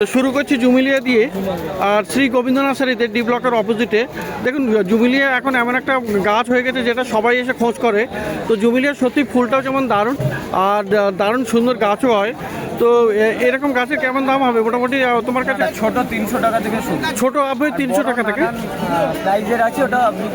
শুরু করছি জুমিলিয়া দিয়ে। আর শ্রী গোবিন্দ নার্সারিতে ডি ব্লকের অপোজিটে দেখুন জুমিলিয়া এখন এমন একটা গাছ হয়ে গেছে যেটা সবাই এসে খোঁজ করে। তো জুমিলিয়ার সত্যি ফুলটাও যেমন দারুণ আর দারুণ সুন্দর গাছও হয়। তো এরকম গাছের কেমন দাম হবে মোটামুটি তোমার কাছে? ছোট 300 টাকা থেকে শুরু। ছোট হবে 300 টাকা থেকে প্রাইজের আছে, ওটা আপনি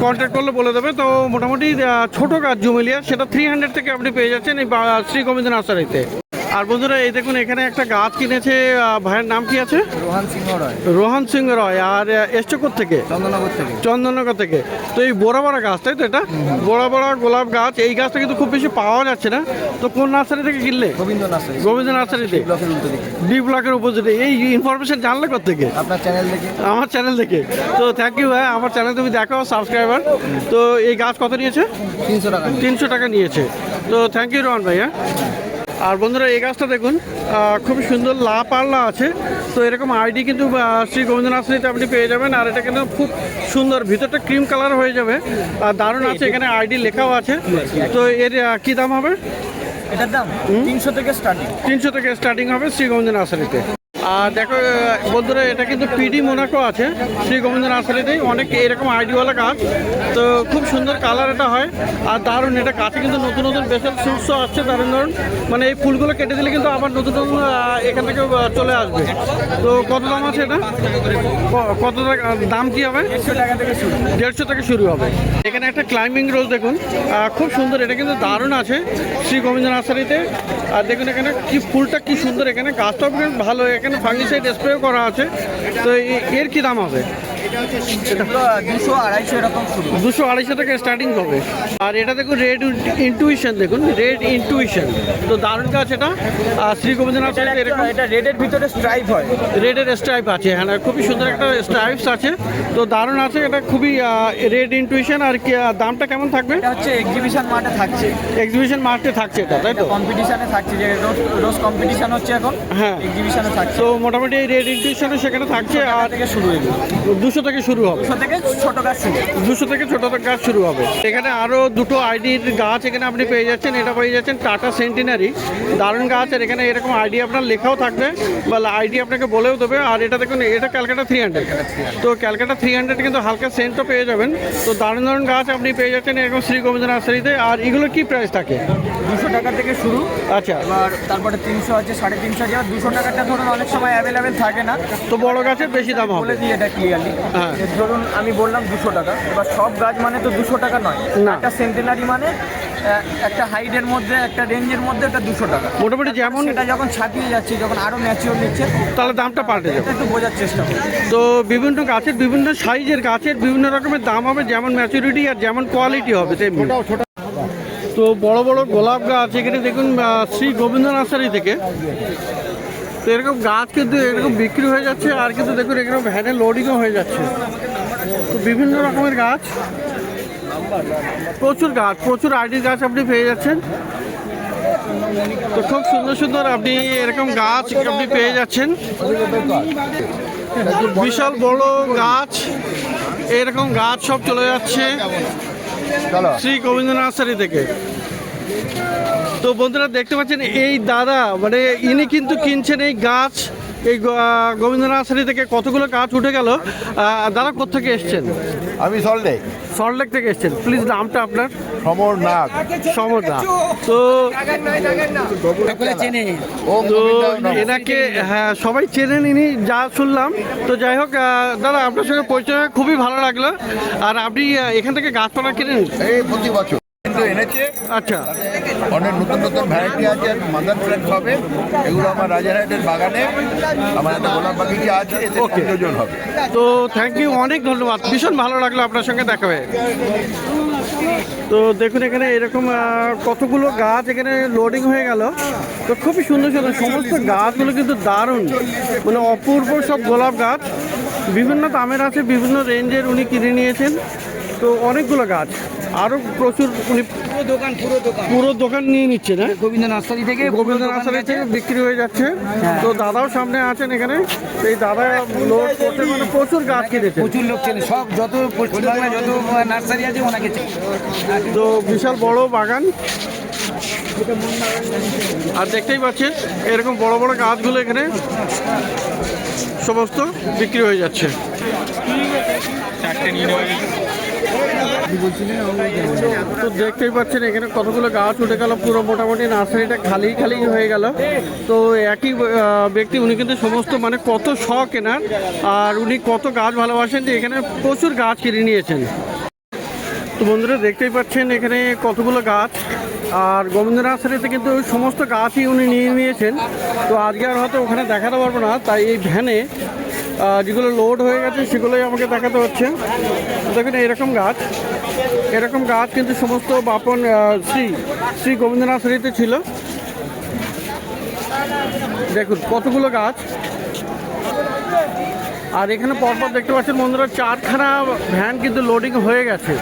কন্ট্যাক্ট করলে বলে দেবে। তো মোটামুটি ছোট গাছ জুমিলিয়া সেটা 300 থেকে আপনি পেয়ে যাচ্ছেন এই শ্রী গোবিন্দ নার্সারিতে। আর বন্ধুরা এই দেখুন এখানে একটা গাছ কিনেছে, ভাইয়ের নাম কি আছে? রোহন সিং রয়। আর এসছে থেকে চন্দননগর থেকে। তো এই বড় বড় গাছ তাই তো, এটা বড় বড় গোলাপ গাছ। এই গাছটা কিন্তু খুব বেশি পাওয়া যাচ্ছে না। তো কোন নার্সারি থেকে কিনলে? গোবিন্দ নার্সারিতে, ডি ব্লকের অপোজিটে। এই ইনফরমেশন জানলে কোথেকে? আপনার চ্যানেল থেকে। আমার চ্যানেল থেকে। তো থ্যাংক ইউ ভাই, আমার চ্যানেল তুমি দেখো, সাবস্ক্রাইবার। তো এই গাছ কত নিয়েছে? 300 টাকা নিয়েছে। তো থ্যাংক ইউ রোহন ভাই। হ্যাঁ, আর বন্ধুরা এই গাছটা দেখুন খুবই সুন্দর লা পাল্লা আছে। তো এরকম আইডি কিন্তু শ্রী গোবিন্দ নার্সারিতে আপনি পেয়ে যাবেন। আর এটা কিন্তু খুব সুন্দর, ভিতরটা ক্রিম কালার হয়ে যাবে আর দারুণ আছে। এখানে আইডি লেখাও আছে। তো এর কী দাম হবে? এটার দাম 300 থেকে স্টার্টিং। 300 থেকে স্টার্টিং হবে শ্রী গোবিন্দ নার্সারিতে। আর দেখো বন্ধুরা এটা কিন্তু পিডি মোনাকো আছে শ্রী গোবিন্দ নার্সারিতেই। অনেক এরকম আইডিওয়ালা গাছ। তো খুব সুন্দর কালার এটা হয় আর দারুণ। এটা গাছে কিন্তু নতুন নতুন বেসেল ফ্রুটসও আসছে দারুণ দারুণ। মানে এই ফুলগুলো কেটে দিলে কিন্তু আবার নতুন নতুন এখান থেকে চলে আসবে। তো কত দাম আছে এটা? কত দাম কি হবে? 150 থেকে শুরু হবে। এখানে একটা ক্লাইম্বিং রোজ দেখুন খুব সুন্দর। এটা কিন্তু দারুণ আছে শ্রী গোবিন্দ নার্সারিতে। আর দেখুন এখানে কি ফুলটা কি সুন্দর। এখানে গাছটাও বেশ ভালো। এখানে ফাঙ্গিসাইড স্প্রে করা আছে। তো এর কি দাম হবে? 200-250 এরকম শুরু। 200-250 থেকে স্টার্টিং হবে। আর এটা দেখুন রেড ইনটুইশন, দেখুন রেড ইনটুইশন। তো দারুণ গাছ এটা। আর শ্রী গোবিন্দ নার্সারিতে এরকম এটা রেডের ভিতরে স্ট্রাইপ হয়। রেডের স্ট্রাইপ আছে, হ্যাঁ খুবই সুন্দর একটা স্ট্রাইপস আছে। তো দারুণ আছে এটা খুবই রেড ইনটুইশন। আর কি দামটা কেমন থাকবে? এটা হচ্ছে এক্সিবিশন মার্টে থাকছে। এক্সিবিশন মার্টে থাকছে এটা, তাই তো? কম্পিটিশনে থাকছে, যে রোজ কম্পিটিশন হচ্ছে এখন। হ্যাঁ, এক্সিবিশনে থাকছে। তো মোটামুটি এই রেড ইনটুইশনও সেখানে থাকছে। আর থেকে শুরু হয়ে 200 থেকে শুরু হবে। 200 থেকে ছোট গাছ শুরু। 200 থেকে ছোট গাছ শুরু হবে। এখানে আরও দুটো আইডির গাছ এখানে আপনি পেয়ে যাচ্ছেন। এটা পেয়ে যাচ্ছেন টাটা সেন্টিনারি, দারুণ গাছ। আর এখানে এরকম আইডি আপনার লেখাও থাকবে বা আইডি আপনাকে বলেও দেবে। আর এটা দেখুন এটা ক্যালকাটা 300। তো ক্যালকাটা 300 কিন্তু হালকা সেন্টও পেয়ে যাবেন। তো দারুণ দারুণ গাছ আপনি পেয়ে যাচ্ছেন এরকম শ্রী গোবিন্দ নার্সারিতে। আর এগুলো কি প্রাইস থাকে? 200 টাকা থেকে শুরু। আচ্ছা, আর তারপরে 300 আছে, 350 আছে। আর 200 টাকাটা ধরুন অনেক সময় অ্যাভেলেবেল থাকে না, তো বড় গাছের বেশি দাম হবে। বলে দিই এটা ক্লিয়ারলি। হ্যাঁ, ধরুন আমি বললাম 200 টাকা। এবার সব গাছ মানে তো 200 টাকা নয় না। একটা সেন্টেনারি মানে একটা হাইটের মধ্যে, একটা রেঞ্জের মধ্যে এটা 200 টাকা মোটামুটি। যেমন এটা যখন ছাপিয়ে যাচ্ছে, যখন আরও ম্যাচিওর নিচ্ছে, তাহলে দামটা পাল্টে যাবে। একটু বোঝার চেষ্টা করি। তো বিভিন্ন গাছের বিভিন্ন সাইজের গাছের বিভিন্ন রকমের দাম হবে, যেমন ম্যাচুরিটি আর যেমন কোয়ালিটি হবে তেমনি। তো বড় বড় গোলাপ গাছ এখানে দেখুন শ্রী গোবিন্দ নার্সারি থেকে। তো এরকম গাছ কিন্তু এরকম বিক্রি হয়ে যাচ্ছে। আর কিন্তু দেখুন এরকম ভ্যানে লোডিংও হয়ে যাচ্ছে। তো বিভিন্ন রকমের গাছ, প্রচুর আইডির গাছ আপনি পেয়ে যাচ্ছেন। তো খুব সুন্দর সুন্দর আপনি এরকম গাছ আপনি পেয়ে যাচ্ছেন। বিশাল বড় গাছ, এরকম গাছ সব চলে যাচ্ছে শ্রী গোবিন্দ নার্সারি থেকে। তো বন্ধুরা দেখতে পাচ্ছেন এই দাদা মানে ইনি কিন্তু কিনছেন এই গাছ এই গোবিন্দ নার্সারি থেকে। কতগুলো গাছ উঠে গেল। দাদা কোথেকে এসছেন? আমি সল্টলেক থেকে এসছেন। প্লিজ নামটা আপনার? সমর নাগ। তো এনাকে হ্যাঁ সবাই চেনেন, ইনি যা শুনলাম। তো যাই হোক দাদা আপনার সঙ্গে পরিচয় খুবই ভালো লাগলো। আর আপনি এখান থেকে গাছপালা কিনেন? এই প্রতি বছর কিন্তু এনেছে। আচ্ছা, অনেক নতুন নতুন ভ্যারাইটি আছে, মাদার প্ল্যান্ট হবে। এগুলো আমার রাজারহাটের বাগানে আমার একটা গোলাপ বাগিচা আছে, এতে প্রয়োজন হবে। তো থ্যাংক ইউ, অনেক ধন্যবাদ। ভীষণ ভালো লাগলো আপনার সঙ্গে দেখা হয়ে। তো দেখুন এখানে এরকম কতগুলো গাছ এখানে লোডিং হয়ে গেল। তো খুবই সুন্দর সুন্দর সমস্ত গাছগুলো কিন্তু দারুণ, মানে অপূর্ব সব গোলাপ গাছ। বিভিন্ন দামের আছে, বিভিন্ন রেঞ্জের উনি কিনে নিয়েছেন। তো অনেকগুলো গাছ, আরও প্রচুর উনি পুরো দোকান নিয়ে নিচ্ছে না গোবিন্দ নার্সারি থেকে বিক্রি হয়ে যাচ্ছে। তো দাদাও সামনে আছেন এখানে। এই দাদা লোড করতে মানে প্রচুর গাছ কিনেছে, প্রচুর লোক চেনে, সব যত পশ্চিমবাংলায় যত নার্সারি আছে ওনাকে চেনে। তো বিশাল বড় বাগান। আর দেখতেই পাচ্ছেন এরকম বড় বড় গাছগুলো এখানে সমস্ত বিক্রি হয়ে যাচ্ছে। তো দেখতেই পাচ্ছেন এখানে কতগুলো গাছ উঠে গেল, পুরো মোটামুটি নার্সারিটা খালি খালি হয়ে গেল। তো একই ব্যক্তি উনি কিন্তু সমস্ত মানে কত শখ কেনার, আর উনি কত গাছ ভালোবাসেন যে এখানে প্রচুর গাছ কিনে নিয়েছেন। তো বন্ধুরা দেখতেই পাচ্ছেন এখানে কতগুলো গাছ, আর গোবিন্দ নার্সারিতে কিন্তু সমস্ত গাছই উনি নিয়ে নিয়েছেন। তো আজকে আর হয়তো ওখানে দেখাতে পারবো না, তাই এই ভ্যানে যেগুলো লোড হয়ে গেছে সেগুলোই আমাকে দেখাতে হচ্ছে। দেখুন এরকম গাছ কিন্তু সমস্ত বাপন শ্রী গোবিন্দ নার্সারিতে ছিল। দেখুন কতগুলো গাছ, আর এখানে পরপর দেখতে পাচ্ছেন বন্ধুরা 4খানা ভ্যান কিন্তু লোডিং হয়ে গেছে।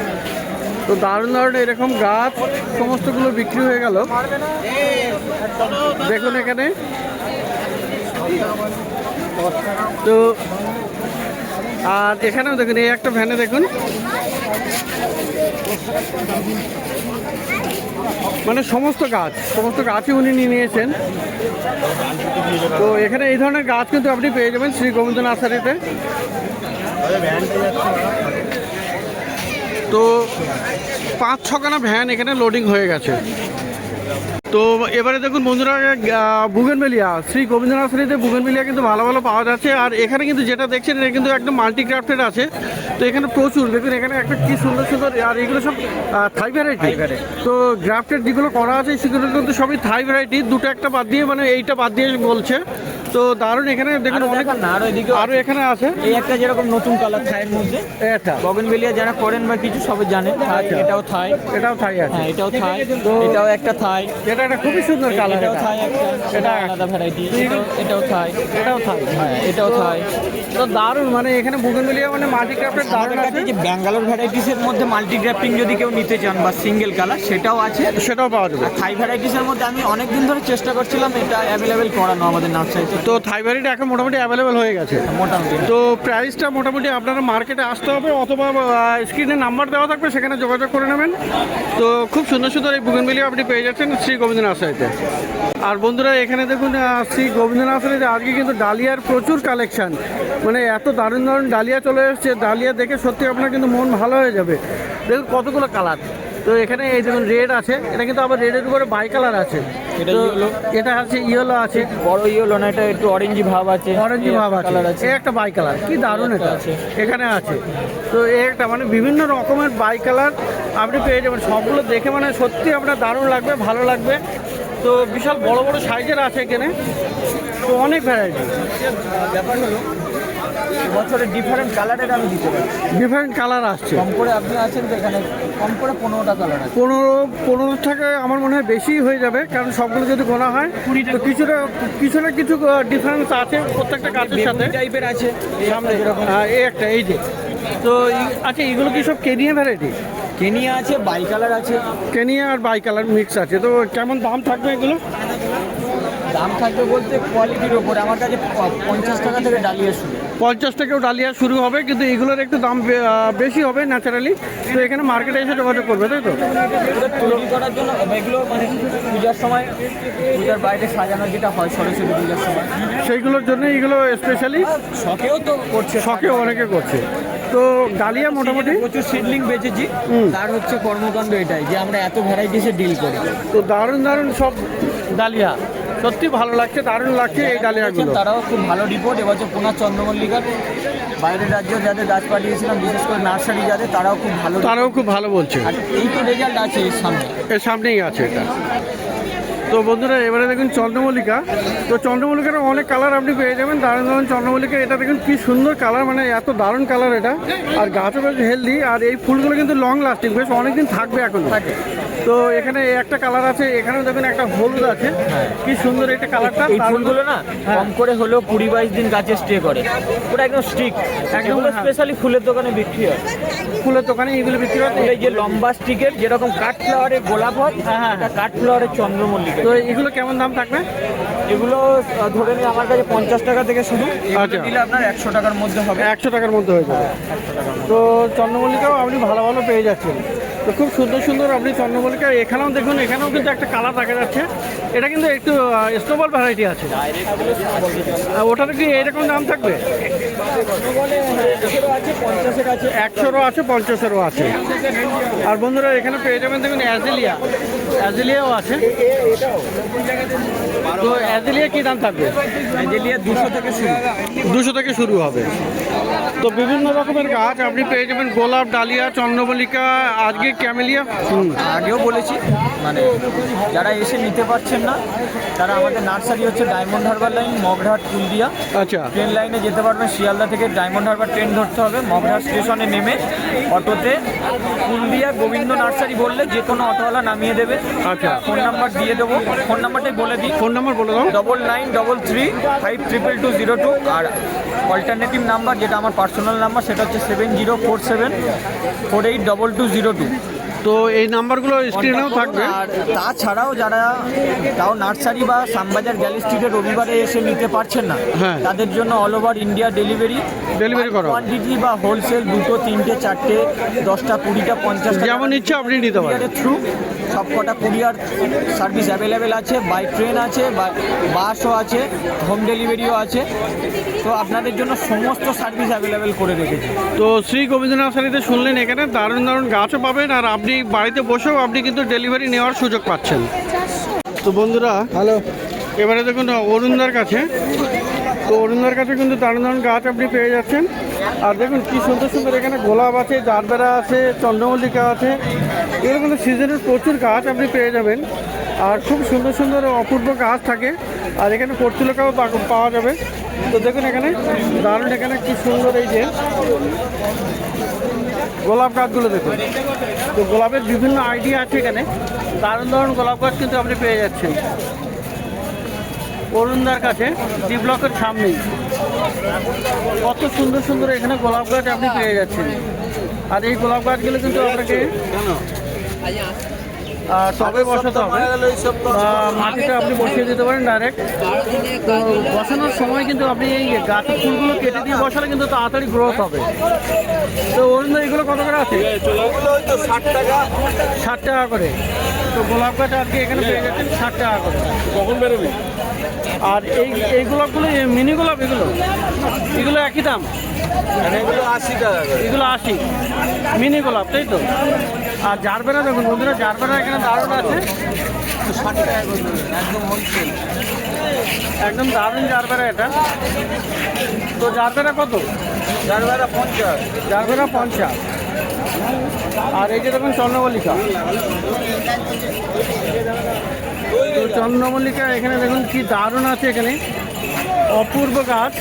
তো দারুণ দারুণ এরকম গাছ সমস্তগুলো বিক্রি হয়ে গেল। দেখুন এখানে তো, আর এখানেও দেখুন এই একটা ভ্যানে দেখুন মানে সমস্ত গাছই উনি নিয়ে নিয়েছেন। তো এখানে এই ধরনের গাছ কিন্তু আপনি পেয়ে যাবেন শ্রী গোবিন্দ নার্সারিতে। তো 5-6খানা ভ্যান এখানে লোডিং হয়ে গেছে। তো এবারে দেখুন বন্ধুরা বুগেনভেলিয়া শ্রী গোবিন্দ নার্সারিতে বুগেনভেলিয়া কিন্তু ভালো ভালো পাওয়া যাচ্ছে। আর এখানে কিন্তু যেটা দেখছেন এটা কিন্তু একদম মাল্টি ক্রাফটেড আছে। তো এখানে প্রচুর দেখুন, এখানে একটা কি সুন্দর সুন্দর, আর এগুলো সব থাই ভ্যারাইটি। তো গ্রাফটেড যেগুলো করা আছে সেগুলো কিন্তু সবই থাই ভ্যারাইটি, দুটো একটা বাদ দিয়ে মানে এইটা বাদ দিয়ে বলছে। তো দারুণ এখানে দেখুন অনেক, আরও এখানে আছে এই একটা যেরকম নতুন কালার থাইয়ের মধ্যে এটা বগনভেলিয়া যারা করেন বা কিছু সবাই জানেন। এটাও থাই আছে, এটাও থাই, এটাও একটা থাই, এটা একটা খুবই সুন্দর কালার। এটাও থাই, এটা আলাদা ভ্যারাইটি, এটাও থাই, হ্যাঁ এটাও থাই। তো দারুণ মানে এখানে বুগেনভেলিয়া মানে মাল্টি ক্রাফটেড দারুণ আছে। যে ব্যাঙ্গালোর ভ্যারাইটিসের মধ্যে মাল্টি গ্রাফটিং যদি কেউ নিতে চান বা সিঙ্গেল কালার সেটাও আছে, সেটাও পাওয়া যাবে। থাই ভ্যারাইটিসের মধ্যে আমি অনেক দিন ধরে চেষ্টা করছিলাম এটা অ্যাভেলেবেল করানো আমাদের নার্সারিতে। তো থাই ভ্যারাইটি এখন মোটামুটি অ্যাভেলেবেল হয়ে গেছে মোটামুটি। তো প্রাইসটা মোটামুটি আপনারা মার্কেটে আসতে হবে, অথবা স্ক্রিনে নাম্বার দেওয়া থাকবে সেখানে যোগাযোগ করে নেবেন। তো খুব সুন্দর সুন্দর এই বুগেনভেলিয়া আপনি পেয়ে যাচ্ছেন শ্রী গোবিন্দ নার্সারিতে। আর বন্ধুরা এখানে দেখুন শ্রী গোবিন্দ নার্সারিতে আজকে কিন্তু ডালিয়ার প্রচুর কালেকশান, মানে এত দারুণ দারুণ ডালিয়া চলে এসছে, ডালিয়া দেখে সত্যি আপনার কিন্তু মন ভালো হয়ে যাবে। দেখুন কতগুলো কালার। তো এখানে এই দেখুন রেড আছে, এটা কিন্তু আবার রেডের উপরে বাই কালার আছে। এটা আছে ইয়েলো আছে, বড় ইয়েলো না, এটা একটু অরেঞ্জি ভাব আছে, অরেঞ্জি ভাব আছে, এই একটা বাই কালার কি দারুণ এটা আছে এখানে আছে। তো এই একটা মানে বিভিন্ন রকমের বাই কালার আপনি পেয়ে যাবেন, সবগুলো দেখে মানে সত্যি আপনার দারুণ লাগবে, ভালো লাগবে। তো বিশাল বড় বড় সাইজের আছে এখানে, তো অনেক ভ্যারাইটি। ব্যাপার হলো বছরের ডিফারেন্ট কালারের আমি দিতে পারি, ডিফারেন্ট কালার আসছে। কম করে আপনি আছেন তো এখানে কম করে 15টা কালার আছে। 15 থেকে আমার মনে হয় বেশি হয়ে যাবে, কারণ সবগুলো যদি গোনা হয় তো কিছু না কিছু ডিফারেন্স আছে প্রত্যেকটা গাছের সাথে টাইপের আছে সামনে। এই একটা এই যে, তো আচ্ছা এগুলো কি সব কেনিয়া ভ্যারাইটি? কেনিয়া আছে, বাই কালার আছে, কেনিয়া আর বাই কালার মিক্স আছে। তো কেমন দাম থাকবে এগুলো? দাম থাকবে বলতে কোয়ালিটির ওপরে। আমার কাছে 50 টাকা থেকে ডালিয়া শুরু, 50 টাকাও ডালিয়া শুরু হবে, কিন্তু এগুলোর একটু দাম বেশি হবে ন্যাচারালি। তো এখানে মার্কেটে এসে যোগাযোগ করবে, তাই তো? তৈরি করার জন্য এগুলো মানে পূজার সময়, পূজার বাইরে সাজানো যেটা হয় সরস্বতী পূজার সময়, সেইগুলোর জন্য এগুলো স্পেশালি শখেও তো করছে, শখে অনেকে করছে। তো ডালিয়া মোটামুটি প্রচুর সিডলিং বেচেছি। তার হচ্ছে কর্মকাণ্ড এটাই যে আমরা এত ভ্যারাইটিসে ডিল করি। তো দারুণ দারুণ সব ডালিয়া, সত্যি ভালো লাগছে, দারুণ লাগছে এই ডালিয়াগুলো। তারাও খুব ভালো রিপোর্ট। এবছর পুনার চন্দ্রমল্লিকার বাইরের রাজ্য যাদের গাছ পাঠিয়েছিলাম, বিশেষ করে নার্সারি যাদের, তারাও খুব ভালো বলছে। আর এই তো রেজাল্ট আছে এর সামনেই আছে এটা। তো বন্ধুরা এবারে দেখুন চন্দ্রমল্লিকা। তো চন্দ্রমল্লিকার অনেক কালার আপনি পেয়ে যাবেন, দারুণ দারুণ চন্দ্রমল্লিকা। এটা দেখুন কি সুন্দর কালার, মানে এত দারুণ কালার এটা, আর গাছও বেশ হেলদি। আর এই ফুলগুলো কিন্তু লং লাস্টিং, বেশ অনেকদিন থাকবে এখন থাকে। তো এখানে একটা কালার আছে, এখানেও দেখুন একটা হলুদ আছে, কি সুন্দর এটা কালারটা। এই ফুলগুলো না কম করে হলেও 20-22 দিন গাছে স্টে করে, ওটা একদম স্টিক, একদম স্পেশালি ফুলের দোকানে বিক্রি হয়। ফুলের দোকানে এগুলো বিক্রি হয়। এই যে লম্বা স্টিকের যেরকম কাঠ ফ্লাওয়ারের গোলাপ হয়, এটা কাঠ ফ্লাওয়ারের চন্দ্রমল্লিকা। তো এগুলো কেমন দাম থাকবে? এগুলো ধরে নিয়ে আমার কাছে 50 টাকা থেকে শুরু, দিলে আপনার 100 টাকার মধ্যে হবে, 100 টাকার মধ্যে হয়ে যাবে। তো চন্দ্রমল্লিকাও আপনি ভালো ভালো পেয়ে যাচ্ছেন। তো তো খুব সুন্দর সুন্দর আপনি চন্দ্রমল্লিকা, এখানেও দেখুন, এখানেও কিন্তু একটা কালার দেখা যাচ্ছে, এটা কিন্তু একটু স্নোবল ভ্যারাইটি আছে। ওটাতে কি এরকম দাম থাকবে? 100রও আছে, 50-এরও আছে। আর বন্ধুরা এখানে পেয়ে যাবেন দেখুন অ্যাজিলিয়াও আছে। তো অ্যাজিলিয়া কি দাম থাকবে? অ্যাজিলিয়া 200 থেকে শুরু। 200 থেকে শুরু হবে। তো বিভিন্ন রকমের গাছ আপনি পেয়ে যাবেন, গোলাপ, ডালিয়া, চন্দ্রমল্লিকা, আজকে ক্যামেলিয়া। আগেও বলেছি, মানে যারা এসে নিতে পারছেন না তারা আমাদের নার্সারি হচ্ছে ডায়মন্ড হারবার লাইন, মগরাহাট, কুলদিয়া। আচ্ছা, ট্রেন লাইনে যেতে পারবেন, শিয়ালদা থেকে ডায়মন্ড হারবার ট্রেন ধরতে হবে, মগরাহাট স্টেশনে নেমে অটোতে কুলদিয়া গোবিন্দ নার্সারি বললে যে কোনো অটোওয়ালা নামিয়ে দেবে। আচ্ছা, ফোন নাম্বার দিয়ে দেবো, ফোন নাম্বারটাই বলে দিই, ফোন নাম্বার বলে দাও। 9933522202। আর অল্টারনেটিভ নাম্বার যেটা আমার পার্সোনাল নাম্বার সেটা হচ্ছে 7047482202। তো এই নাম্বারগুলো স্ক্রিনেও থাকবে। আর তাছাড়াও যারা তাও নার্সারি বা শ্যামবাজার গ্যালি স্ট্রিটে রবিবারে এসে নিতে পারছেন না, হ্যাঁ, তাদের জন্য অল ওভার ইন্ডিয়া ডেলিভারি করো। কোয়ান্টিটি বা হোলসেল 2, 3, 4, 10টা, 20টা, 50টা যেমন ইচ্ছা আপনি নিতে পারেন। থ্রু সবকটা কুরিয়ার সার্ভিস অ্যাভেলেবেল আছে, বাই ট্রেন আছে, বাসও আছে, হোম ডেলিভারিও আছে। তো আপনাদের জন্য সমস্ত সার্ভিস অ্যাভেলেবেল করে রেখেছি। তো শ্রী গোবিন্দ নার্সারিতে শুনলেন, এখানে দারুণ দারুণ গাছও পাবেন, আর আপনি বাড়িতে বসেও আপনি কিন্তু ডেলিভারি নেওয়ার সুযোগ পাচ্ছেন। তো বন্ধুরা হ্যালো, এবারে দেখুন অরুণদার কাছে। তো অরুণদার কাছে কিন্তু দারুণ দারুণ গাছ আপনি পেয়ে যাচ্ছেন। আর দেখুন কি সুন্দর সুন্দর এখানে গোলাপ আছে, জারবেরা আছে, চন্দ্রমল্লিকা আছে। এগুলো কিন্তু সিজনের প্রচুর গাছ আপনি পেয়ে যাবেন, আর খুব সুন্দর সুন্দর অপূর্ব গাছ থাকে। আর এখানে পর্তুলিকাও পাওয়া যাবে। তো দেখুন এখানে দারুণ, এখানে কি সুন্দর এই যে গোলাপ গাছগুলো দেখুন। তো গোলাপের বিভিন্ন আইডিয়া আছে এখানে, দারুণ দারুণ গোলাপ গাছ কিন্তু আপনি পেয়ে যাচ্ছেন অরুণদার কাছে, ডি ব্লকের সামনেই। কত সুন্দর সুন্দর এখানে গোলাপ গাছ আপনি পেয়ে যাচ্ছেন। আর এই গোলাপ গাছগুলো কিন্তু আপনাকে টবে বসাতে হবে, মাটিতে আপনি বসিয়ে দিতে পারেন ডাইরেক্ট। তো বসানোর সময় কিন্তু আপনি এই গাছের ফুলগুলো কেটে দিয়ে বসালে কিন্তু তাড়াতাড়ি গ্রোথ হবে। তো অরুণদা এগুলো কত করে আছে? 60 টাকা করে। তো গোলাপ গাছ আজকে এখানে পেয়ে যাচ্ছেন 60 টাকা করে। কখন বেরোবে? আর এই গোলাপগুলো মিনি গোলাপ, এগুলো একই দাম? এগুলো 80 টাকা করে। এগুলো 80 মিনি গোলাপ, তাই তো? আর জারবেরা দেখুন বন্ধুরা, জারবেরা এখানে দারুণ আছে, 60 টাকা করে একদম হোলসেল, একদম দারুণ জারবেরা এটা। তো জারবেরা কত? জারবেরা 50। জারবেরা 50। আর এই যে দেখুন চন্দ্রমল্লিকা, তো চন্দ্রমল্লিকা এখানে দেখুন কি দারুণ আছে, এখানে অপূর্ব গাছ,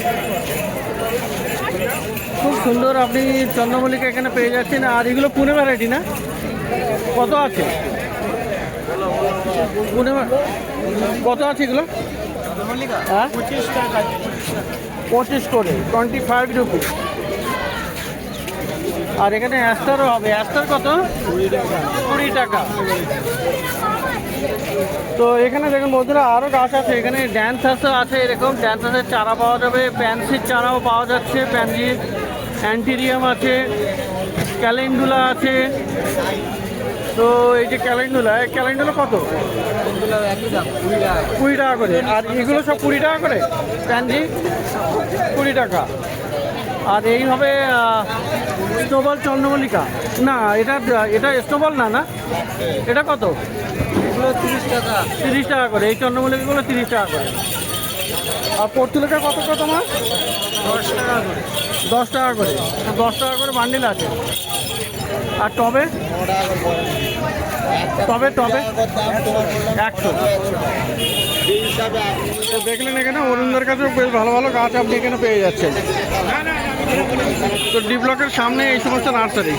খুব সুন্দর আপনি চন্দ্রমল্লিকা এখানে পেয়ে যাচ্ছেন। আর এগুলো পুনে ভ্যারাইটি না? কত আছে পুনে? কত আছে এগুলো? হ্যাঁ 25 টাকা, 25 করে, 25 রুপি। আর এখানে অ্যাস্টারও হবে, অ্যাস্টার কত? 20 টাকা। তো এখানে দেখুন বন্ধুরা আরও গাছ আছে, এখানে ড্যান্সাসও আছে, এরকম ড্যান্সাসের চারা পাওয়া যাবে, প্যান্সির চারাও পাওয়া যাচ্ছে, প্যান্সির অ্যান্টিরিয়াম আছে, ক্যালেন্ডুলা আছে। তো এই যে ক্যালেন্ডুলা কত? 20 টাকা করে। আর এগুলো সব 20 টাকা করে, প্যান্সি 20 টাকা। আর এইভাবে স্নোবল চন্দ্রমল্লিকা, না এটা স্নোবল না, এটা কত? এগুলো 30 টাকা। 30 টাকা করে এই চন্দ্রমল্লিকাগুলো, 30 টাকা করে। আর পর্তুলিকা কত করে তোমার? 10 টাকা করে। 10 টাকা করে। তো 10 টাকা করে বান্ডিল আছে। আর টবে 100। তো দেখলেন এখানে অরুণদের কাছেও বেশ ভালো ভালো গাছ আপনি এখানে পেয়ে যাচ্ছেন। তো ডি ব্লকের সামনে এই সমস্ত নার্সারি।